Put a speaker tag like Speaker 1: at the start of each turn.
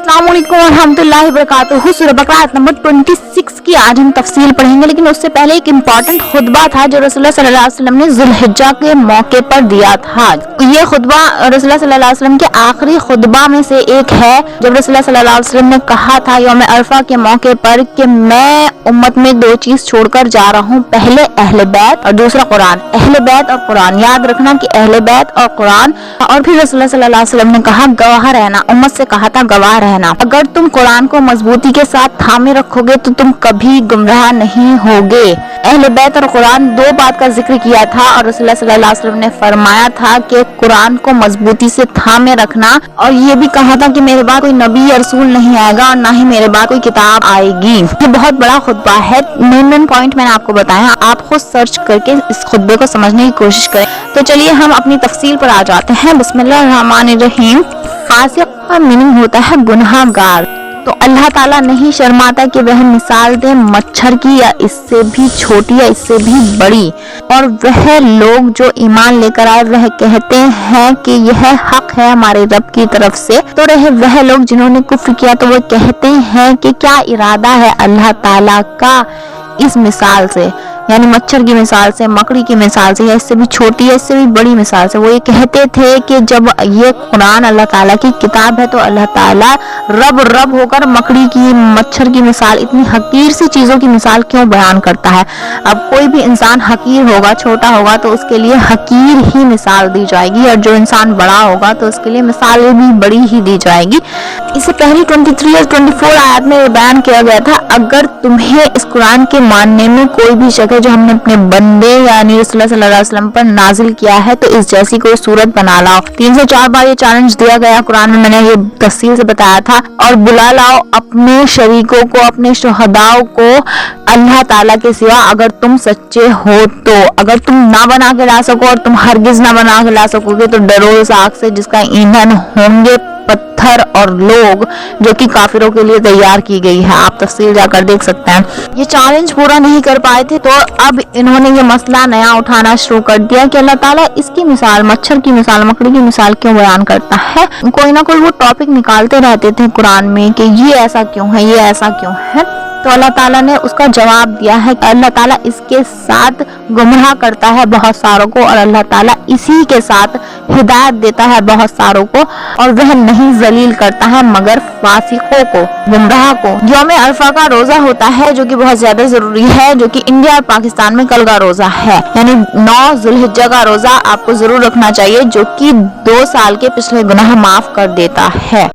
Speaker 1: अस्सलामुअलैकुम वरहमतुल्लाहि वबरकातुहू। सूरह बकरा आयत नंबर 26 की आज हम तफसील पढ़ेंगे, लेकिन उससे पहले एक इम्पॉर्टेंट खुतबा था जो रसूलुल्लाह सल्लल्लाहु अलैहि वसल्लम ने ज़ुल्हिज्जा के मौके पर दिया था। ये खुतबा रसूलुल्लाह सल्लल्लाहु अलैहि वसल्लम के आखिरी खुतबा में से एक है, जब रसूलुल्लाह सल्लल्लाहु अलैहि वसल्लम ने कहा था यौम अरफा के मौके पर कि मैं उम्मत में दो चीज छोड़कर जा रहा हूँ, पहले अहले बैत और दूसरा कुरान। अहले बैत और कुरान, याद रखना कि अहले बैत और कुरान। और फिर रसूलुल्लाह सल्लल्लाहु अलैहि वसल्लम ने कहा गवाह रहना, उम्मत से कहा था गवाह रहना, अगर तुम कुरान को मजबूती के साथ थामे रखोगे तो तुम कभी गुमराह नहीं होगे। अहले बैत और कुरान दो बात का जिक्र किया था और रसूलुल्लाह सल्लल्लाहु अलैहि वसल्लम ने फरमाया था कि कुरान को मजबूती से थामे रखना, और ये भी कहा था कि मेरे बाद कोई नबी या रसूल नहीं आएगा और ना ही मेरे बाद कोई किताब आएगी। ये बहुत बड़ा खुतबा है, मेन पॉइंट मैंने आपको बताया, आप खुद सर्च करके इस खुतबे को समझने की कोशिश करें। तो चलिए हम अपनी तफसील पर आ जाते हैं। बिस्मिल्लाहिर्रहमानिर्रहीम। फासिक का मीनिंग होता है गुनहगार। तो अल्लाह ताला नहीं शर्माता कि वह मिसाल दे मच्छर की, या इससे भी छोटी या इससे भी बड़ी। और वह लोग जो ईमान लेकर आए वह कहते हैं कि यह हक है हमारे रब की तरफ से, तो रहे वह लोग जिन्होंने कुफ्र किया तो वो कहते हैं कि क्या इरादा है अल्लाह ताला का इस मिसाल से, यानी मच्छर की मिसाल से, मकड़ी की मिसाल से, या इससे भी छोटी या इससे भी बड़ी मिसाल से। वो ये कहते थे कि जब ये कुरान अल्लाह ताला की किताब है तो अल्लाह ताला रब होकर मकड़ी की, मच्छर की मिसाल, इतनी हकीर सी चीजों की मिसाल क्यों बयान करता है। अब कोई भी इंसान हकीर होगा, छोटा होगा तो उसके लिए हकीर ही मिसाल दी जाएगी, और जो इंसान बड़ा होगा तो उसके लिए मिसाल भी बड़ी ही दी जाएगी। इससे पहले 23 और 24 आयत में बयान किया गया था, अगर तुम्हें इस कुरान के मानने में कोई भी शक है जो हमने अपने बंदे यानी रसूलुल्लाह सल्लल्लाहु अलैहि वसल्लम पर नाजिल किया है तो इस जैसी कोई सूरत बना लाओ। 3 से 4 बार ये चैलेंज दिया गया कुरान में, मैंने ये तफसील से बताया था। और बुला लाओ अपने शरीकों को, अपने शुहदाओं को अल्लाह ताला के सिवा, अगर तुम सच्चे हो तो। अगर तुम ना बना के ला सको, और तुम हरगिज ना बना के ला सकोगे, तो डरो उस आग से जिसका ईंधन होंगे पत्थर और लोग, जो कि काफिरों के लिए तैयार की गई है। आप तफसील जाकर देख सकते हैं। ये चैलेंज पूरा नहीं कर पाए थे तो अब इन्होंने ये मसला नया उठाना शुरू कर दिया कि अल्लाह ताला इसकी मिसाल, मच्छर की मिसाल, मकड़ी की मिसाल क्यों बयान करता है। कोई ना कोई वो टॉपिक निकालते रहते थे कुरान में कि ये ऐसा क्यों है, ये ऐसा क्यों है। तो अल्लाह ताला ने उसका जवाब दिया है कि अल्लाह ताला इसके साथ गुमराह करता है बहुत सारों को, और अल्लाह ताला इसी के साथ हिदायत देता है बहुत सारों को, और वह नहीं जलील करता है मगर फासिकों को, गुमराह को। यौम अरफा का रोजा होता है जो कि बहुत ज्यादा जरूरी है, जो कि इंडिया और पाकिस्तान में कल का रोजा है, यानी 9 ज़ुल्हिज्जा का रोजा आपको जरूर रखना चाहिए, जो कि 2 साल के पिछले गुनाह माफ कर देता है।